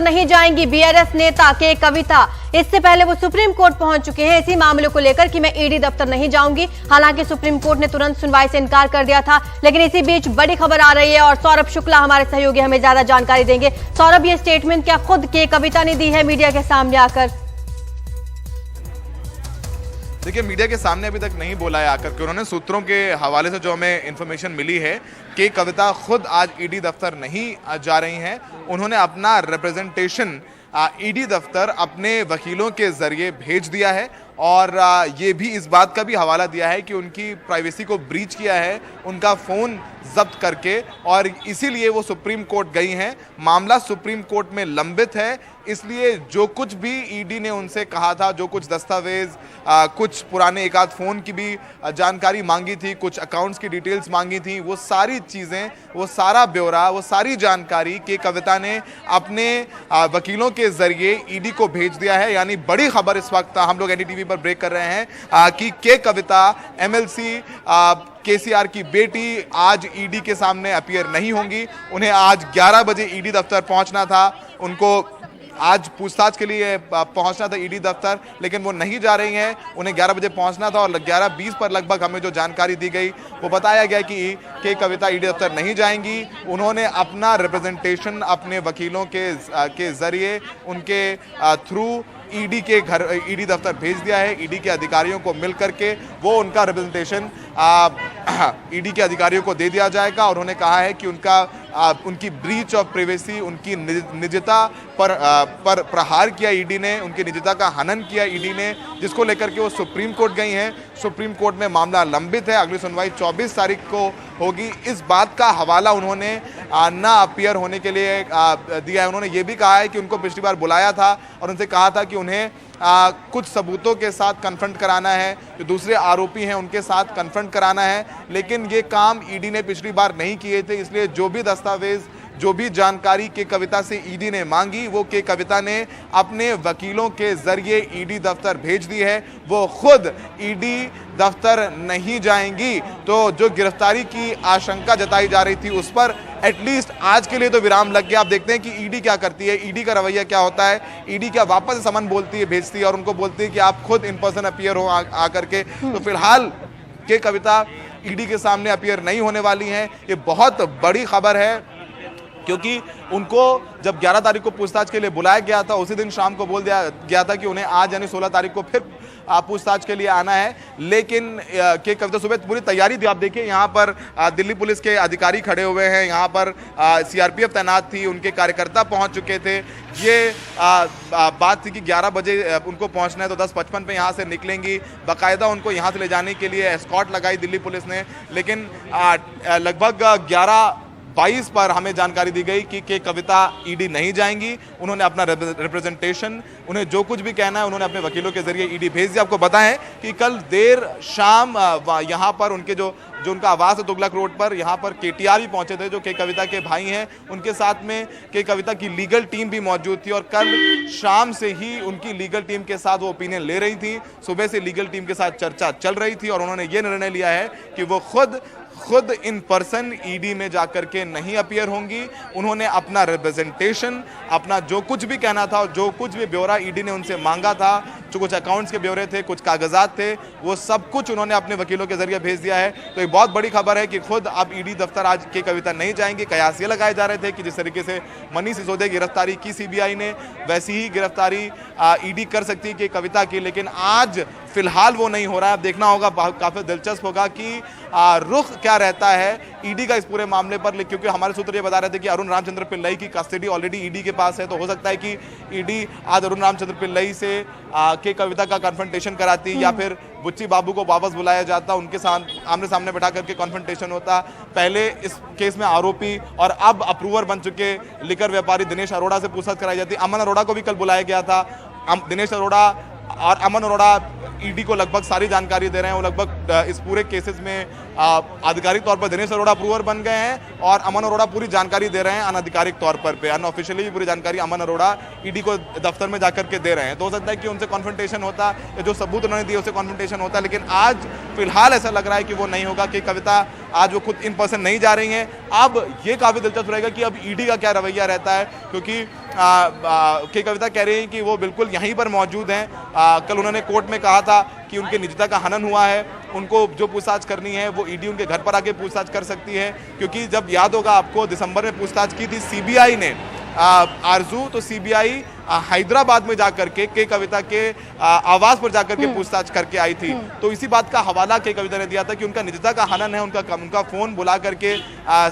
नहीं जाएंगी बीआरएस नेता के कविता। इससे पहले वो सुप्रीम कोर्ट पहुंच चुके हैं इसी मामले को लेकर कि मैं ईडी दफ्तर नहीं जाऊंगी। हालांकि सुप्रीम कोर्ट ने तुरंत सुनवाई से इनकार कर दिया था, लेकिन इसी बीच बड़ी खबर आ रही है और सौरभ शुक्ला हमारे सहयोगी हमें ज्यादा जानकारी देंगे। सौरभ, ये स्टेटमेंट क्या खुद के कविता ने दी है मीडिया के सामने आकर? देखिए, मीडिया के सामने अभी तक नहीं बोला है आकर के। उन्होंने सूत्रों के हवाले से जो हमें इंफॉर्मेशन मिली है कि कविता खुद आज ईडी दफ्तर नहीं जा रही हैं। उन्होंने अपना रिप्रेजेंटेशन ईडी दफ्तर अपने वकीलों के जरिए भेज दिया है और ये भी इस बात का भी हवाला दिया है कि उनकी प्राइवेसी को ब्रीच किया है, उनका फ़ोन जब्त करके, और इसीलिए वो सुप्रीम कोर्ट गई हैं। मामला सुप्रीम कोर्ट में लंबित है, इसलिए जो कुछ भी ईडी ने उनसे कहा था, जो कुछ दस्तावेज, कुछ पुराने एक आध फ़ोन की भी जानकारी मांगी थी, कुछ अकाउंट्स की डिटेल्स मांगी थी, वो सारी चीज़ें, वो सारा ब्यौरा, वो सारी जानकारी के कविता ने अपने वकीलों के ज़रिए ईडी को भेज दिया है। यानी बड़ी खबर इस वक्त हम लोग एनडीटीवी पर ब्रेक कर रहे हैं कि के कविता एमएलसी केसीआर की बेटी आज ईडी के सामने अपीयर नहीं होंगी। उन्हें आज 11 बजे ईडी दफ्तर पहुंचना था, उनको आज पूछताछ के लिए पहुंचना था ईडी दफ्तर, लेकिन वो नहीं जा रही हैं। उन्हें 11 बजे पहुंचना था और 11:20 पर लगभग हमें जो जानकारी दी गई वो बताया गया कि कविता ईडी दफ्तर नहीं जाएंगी। उन्होंने अपना रिप्रेजेंटेशन अपने वकीलों के जरिए उनके थ्रू ईडी के घर, ईडी दफ्तर भेज दिया है। ईडी के अधिकारियों को मिल करके वो उनका रिप्रेजेंटेशन ईडी के अधिकारियों को दे दिया जाएगा। और उन्होंने कहा है कि उनकी ब्रीच ऑफ प्राइवेसी, उनकी निजता पर प्रहार किया ईडी ने, उनकी निजता का हनन किया ईडी ने, जिसको लेकर के वो सुप्रीम कोर्ट गई हैं। सुप्रीम कोर्ट में मामला लंबित है, अगली सुनवाई 24 तारीख को होगी। इस बात का हवाला उन्होंने ना अपीयर होने के लिए दिया है। उन्होंने ये भी कहा है कि उनको पिछली बार बुलाया था और उनसे कहा था कि उन्हें कुछ सबूतों के साथ कन्फ्रंट कराना है, जो दूसरे आरोपी हैं उनके साथ कन्फ्रंट कराना है, लेकिन ये काम ईडी ने पिछली बार नहीं किए थे। इसलिए जो भी दस्तावेज, जो भी जानकारी के कविता से ईडी ने मांगी, वो के कविता ने अपने वकीलों के जरिए ईडी दफ्तर भेज दी है। वो खुद ईडी दफ्तर नहीं जाएंगी। तो जो गिरफ्तारी की आशंका जताई जा रही थी उस पर एटलीस्ट आज के लिए तो विराम लग गया। आप देखते हैं कि ईडी क्या करती है, ईडी का रवैया क्या होता है। ईडी क्या वापस समन बोलती है, भेजती है और उनको बोलती है कि आप खुद इन पर्सन अपीयर हो आकर के। तो फिलहाल के कविता ईडी के सामने अपीयर नहीं होने वाली हैं। ये बहुत बड़ी खबर है, क्योंकि उनको जब 11 तारीख को पूछताछ के लिए बुलाया गया था, उसी दिन शाम को बोल दिया गया था कि उन्हें आज यानी 16 तारीख को फिर पूछताछ के लिए आना है। लेकिन के कविता सुबह पूरी तैयारी थी। आप देखिए यहाँ पर दिल्ली पुलिस के अधिकारी खड़े हुए हैं, यहाँ पर सीआरपीएफ तैनात थी, उनके कार्यकर्ता पहुँच चुके थे। ये बात थी कि 11 बजे उनको पहुँचना है, तो 10:55 पे यहाँ से निकलेंगी। बाकायदा उनको यहाँ से ले जाने के लिए एस्कॉर्ट लगाई दिल्ली पुलिस ने, लेकिन लगभग 11:22 पर हमें जानकारी दी गई कि कविता ईडी नहीं जाएंगी। उन्होंने अपना रिप्रेजेंटेशन, उन्हें जो कुछ भी कहना है उन्होंने अपने वकीलों के जरिए ईडी भेज दिया। आपको बताएं कि कल देर शाम यहाँ पर उनके जो उनका आवास है तुगलक रोड पर, यहाँ पर केटीआर भी पहुंचे थे, जो के कविता के भाई हैं। उनके साथ में के कविता की लीगल टीम भी मौजूद थी और कल शाम से ही उनकी लीगल टीम के साथ वो ओपिनियन ले रही थी। सुबह से लीगल टीम के साथ चर्चा चल रही थी और उन्होंने ये निर्णय लिया है कि वो खुद इन पर्सन ईडी में जाकर के नहीं अपीयर होंगी। उन्होंने अपना रिप्रेजेंटेशन, अपना जो कुछ भी कहना था, जो कुछ भी ब्यौरा ईडी ने उनसे मांगा था, जो कुछ अकाउंट्स के ब्यौरे थे, कुछ कागजात थे, वो सब कुछ उन्होंने अपने वकीलों के जरिए भेज दिया है। तो एक बहुत बड़ी खबर है कि खुद अब ईडी दफ्तर आज के कविता नहीं जाएंगे। कयास ये लगाए जा रहे थे कि जिस तरीके से मनीष सिसोदिया की गिरफ्तारी की सीबीआई ने, वैसी ही गिरफ्तारी ईडी कर सकती है कि कविता की, लेकिन आज फिलहाल वो नहीं हो रहा है। अब देखना होगा, काफी दिलचस्प होगा कि रुख क्या रहता है ईडी का इस पूरे मामले पर, क्योंकि हमारे सूत्र ये बता रहे थे कि अरुण रामचंद्र पिल्लई की कस्टडी ऑलरेडी ईडी के पास है। तो हो सकता है कि ईडी आज अरुण रामचंद्र पिल्लई से के कविता का कन्फ्रंटेशन कराती, या फिर बुच्ची बाबू को वापस बुलाया जाता, उनके साथ आमने सामने बैठा करके कन्फ्रंटेशन होता। पहले इस केस में आरोपी और अब अप्रूवर बन चुके लिकर व्यापारी दिनेश अरोड़ा से पूछताछ कराई जाती। अमन अरोड़ा को भी कल बुलाया गया था। दिनेश अरोड़ा और अमन अरोड़ा ईडी को लगभग सारी जानकारी दे रहे हैं। वो लगभग इस पूरे केसेस में आधिकारिक तौर पर दिनेश अरोड़ा अप्रूवर बन गए हैं और अमन अरोड़ा पूरी जानकारी दे रहे हैं अनाधिकारिक तौर पर पे, अनऑफिशियली भी पूरी जानकारी अमन अरोड़ा ईडी को दफ्तर में जाकर के दे रहे हैं। तो हो सकता है कि उनसे कॉन्फ्रंटेशन होता, या जो सबूत उन्होंने दिए उससे कॉन्फ्रंटेशन होता, लेकिन आज फिलहाल ऐसा लग रहा है कि वो नहीं होगा। कि कविता आज वो खुद इन पर्सन नहीं जा रही हैं। अब ये काफी दिलचस्प रहेगा कि अब ईडी का क्या रवैया रहता है, क्योंकि के कविता कह रही हैं कि वो बिल्कुल यहीं पर मौजूद हैं। कल उन्होंने कोर्ट में कहा था कि उनके निजता का हनन हुआ है, उनको जो पूछताछ करनी है वो ईडी उनके घर पर आके पूछताछ कर सकती है, क्योंकि जब याद होगा आपको दिसंबर में पूछताछ की थी सीबीआई ने आरजू, तो सीबीआई हैदराबाद में जाकर के कविता के आवास पर जाकर के पूछताछ करके आई थी। तो इसी बात का हवाला के कविता ने दिया था कि उनका निजता का हनन है, उनका फोन बुला करके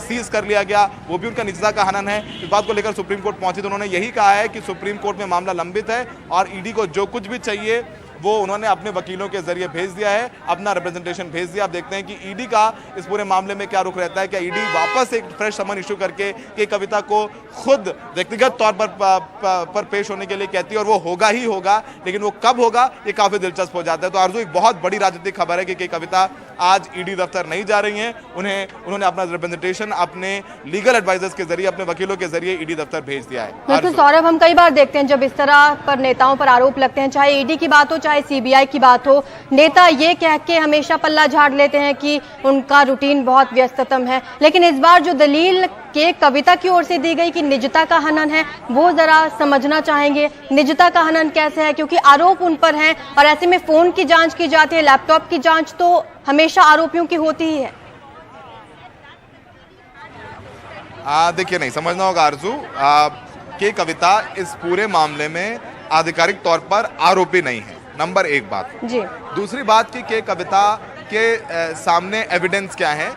सीज कर लिया गया, वो भी उनका निजता का हनन है। इस बात को लेकर सुप्रीम कोर्ट पहुंची तो उन्होंने यही कहा है कि सुप्रीम कोर्ट में मामला लंबित है और ईडी को जो कुछ भी चाहिए वो उन्होंने अपने वकीलों के जरिए भेज दिया है, अपना रिप्रेजेंटेशन भेज दिया। अब देखते हैं कि ईडी का इस पूरे मामले में क्या रुख रहता है। क्या ईडी वापस एक फ्रेश समन इशू करके के कविता को खुद व्यक्तिगत तौर पर पेश होने के लिए कहती है, और वो होगा ही होगा, लेकिन वो कब होगा ये काफी दिलचस्प हो जाता है। तो आरजू, एक बहुत बड़ी राजनीतिक खबर है कि कविता आज ईडी दफ्तर नहीं जा रही हैं, उन्होंने अपना रिप्रेजेंटेशन अपने लीगल एडवाइजर्स के जरिए, अपने वकीलों के जरिए ईडी दफ्तर भेज दिया है। बिल्कुल सौरभ, हम कई बार देखते हैं जब इस तरह पर नेताओं पर आरोप लगते हैं, चाहे ईडी की बात हो चाहे सीबीआई की बात हो, नेता ये कह के हमेशा पल्ला झाड़ लेते हैं कि उनका रूटीन बहुत व्यस्ततम है। लेकिन इस बार जो दलील के कविता की ओर से दी गई कि निजता का हनन है, वो जरा समझना चाहेंगे निजता का हनन कैसे है, क्योंकि आरोप उन पर हैं और ऐसे में फोन की जांच की जाती है, लैपटॉप की जांच तो हमेशा आरोपियों की होती ही है। देखिए, नहीं समझना होगा आरजू, के कविता इस पूरे मामले में आधिकारिक तौर पर आरोपी नहीं है, नंबर एक बात जी। दूसरी बात कि के कविता के सामने एविडेंस क्या है।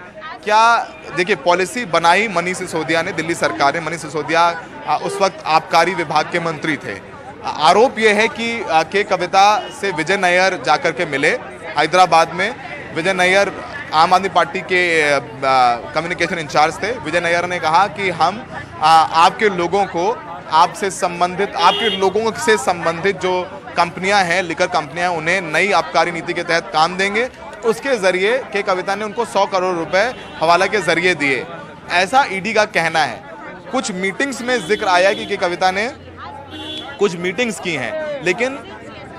क्या देखिए, पॉलिसी बनाई मनीष सिसोदिया ने, दिल्ली सरकार ने। मनीष सिसोदिया उस वक्त आबकारी विभाग के मंत्री थे। आरोप यह है कि के कविता से विजय नायर जाकर के मिले हैदराबाद में। विजय नायर आम आदमी पार्टी के कम्युनिकेशन इंचार्ज थे। विजय नायर ने कहा कि हम आपके लोगों को आपसे संबंधित, आपके लोगों से संबंधित जो कंपनियां हैं, लिकर कंपनियां, उन्हें नई आबकारी नीति के तहत काम देंगे। उसके जरिए के कविता ने उनको 100 करोड़ रुपए हवाला के जरिए दिए, ऐसा ईडी का कहना है। कुछ मीटिंग्स में जिक्र आया कि के कविता ने कुछ मीटिंग्स की हैं, लेकिन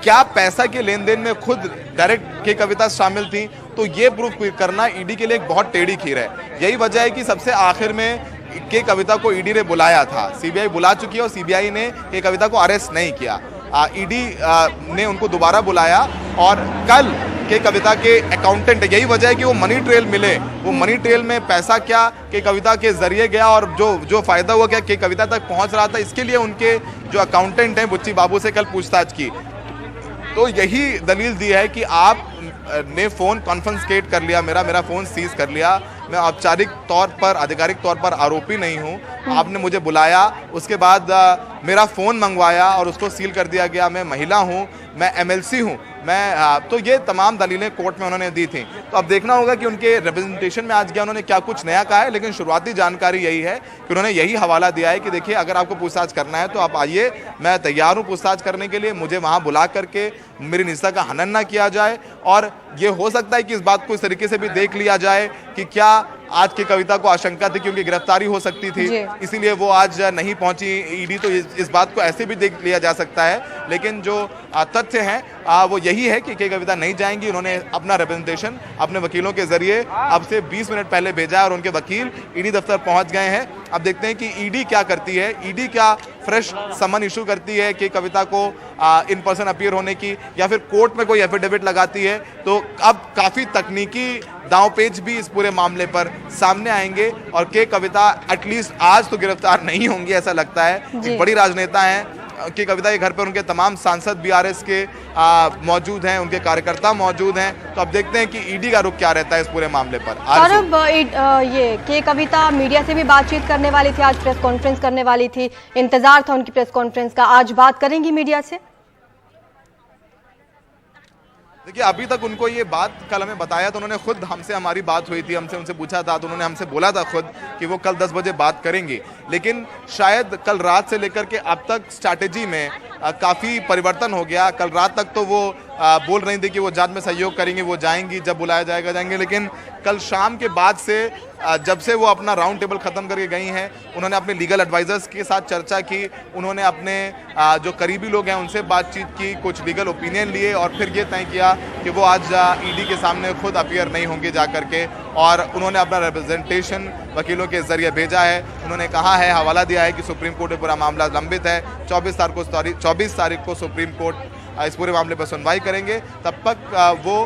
क्या पैसा के लेन देन में खुद डायरेक्ट के कविता शामिल थी, तो ये प्रूफ करना ईडी के लिए एक बहुत टेढ़ी खीर है। यही वजह है कि सबसे आखिर में के कविता को ईडी ने बुलाया था। सीबीआई बुला चुकी है और सीबीआई ने के कविता को अरेस्ट नहीं किया। ईडी ने उनको दोबारा बुलाया और कल के कविता के अकाउंटेंट, यही वजह है कि वो मनी ट्रेल मिले, वो मनी ट्रेल में पैसा क्या के कविता के जरिए गया और जो फायदा हुआ क्या के कविता तक पहुंच रहा था, इसके लिए उनके जो अकाउंटेंट हैं बुच्ची बाबू से कल पूछताछ की। तो यही दलील दी है कि आप ने फोन कॉन्फिस्केट कर लिया, मेरा फोन सीज कर लिया, मैं औपचारिक तौर पर, आधिकारिक तौर पर आरोपी नहीं हूं, आपने मुझे बुलाया, उसके बाद मेरा फोन मंगवाया और उसको सील कर दिया गया, मैं महिला हूं, मैं एमएलसी हूं, तो ये तमाम दलीलें कोर्ट में उन्होंने दी थी। तो अब देखना होगा कि उनके रिप्रेजेंटेशन में आज गया उन्होंने क्या कुछ नया कहा है, लेकिन शुरुआती जानकारी यही है कि उन्होंने यही हवाला दिया है कि देखिए, अगर आपको पूछताछ करना है तो आप आइए, मैं तैयार हूं पूछताछ करने के लिए, मुझे वहां बुला करके मेरी निजता का हनन ना किया जाए। और ये हो सकता है कि इस बात को इस तरीके से भी देख लिया जाए कि क्या आज की कविता को आशंका थी कि उनकी गिरफ्तारी हो सकती थी, इसीलिए वो आज नहीं पहुंची ईडी, तो इस बात को ऐसे भी देख लिया जा सकता है। लेकिन जो तथ्य हैं वो यही है कि के कविता नहीं जाएंगी। उन्होंने अपना रिप्रेजेंटेशन अपने वकीलों के जरिए अब से 20 मिनट पहले भेजा है और उनके वकील ईडी दफ्तर पहुंच गए हैं। अब देखते हैं कि ईडी क्या करती है, ईडी क्या फ्रेश समन इशू करती है कि कविता को इन पर्सन अपीयर होने की, या फिर कोर्ट में कोई एफिडेविट लगाती है। तो अब काफी तकनीकी दांवपेच भी इस पूरे मामले पर सामने आएंगे और के कविता एटलीस्ट आज तो गिरफ्तार नहीं होंगी, ऐसा लगता है। एक बड़ी राजनेता हैं के कविता के घर पर उनके तमाम सांसद बीआरएस के मौजूद हैं, उनके कार्यकर्ता मौजूद हैं। तो अब देखते हैं कि ईडी का रुख क्या रहता है इस पूरे मामले पर। सौरभ, ये के कविता मीडिया से भी बातचीत करने वाली थी, आज प्रेस कॉन्फ्रेंस करने वाली थी, इंतजार था उनकी प्रेस कॉन्फ्रेंस का, आज बात करेंगी मीडिया से? देखिए, अभी तक उनको ये बात कल हमें बताया तो उन्होंने खुद हमसे, हमारी बात हुई थी, हमसे उनसे पूछा था तो उन्होंने हमसे बोला था खुद कि वो कल 10 बजे बात करेंगे। लेकिन शायद कल रात से लेकर के अब तक स्ट्रैटेजी में काफ़ी परिवर्तन हो गया। कल रात तक तो वो बोल रही थी कि वो जांच में सहयोग करेंगी, वो जाएंगी, जब बुलाया जाएगा जाएंगे। लेकिन कल शाम के बाद से जब से वो अपना राउंड टेबल ख़त्म करके गई हैं, उन्होंने अपने लीगल एडवाइज़र्स के साथ चर्चा की, उन्होंने अपने जो करीबी लोग हैं उनसे बातचीत की, कुछ लीगल ओपिनियन लिए और फिर ये तय किया कि वो आज ईडी के सामने खुद अपीयर नहीं होंगे जा करके। और उन्होंने अपना रिप्रेजेंटेशन वकीलों के जरिए भेजा है। उन्होंने कहा है, हवाला दिया है कि सुप्रीम कोर्ट में पूरा मामला लंबित है, 24 तारीख को सुप्रीम कोर्ट इस पूरे मामले पर सुनवाई करेंगे। तब तक वो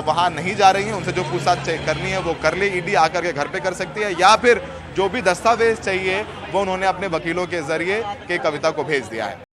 वहाँ नहीं जा रही हैं, उनसे जो पूछताछ करनी है वो कर ले, ईडी आकर के घर पे कर सकती है, या फिर जो भी दस्तावेज चाहिए वो उन्होंने अपने वकीलों के जरिए के कविता को भेज दिया है।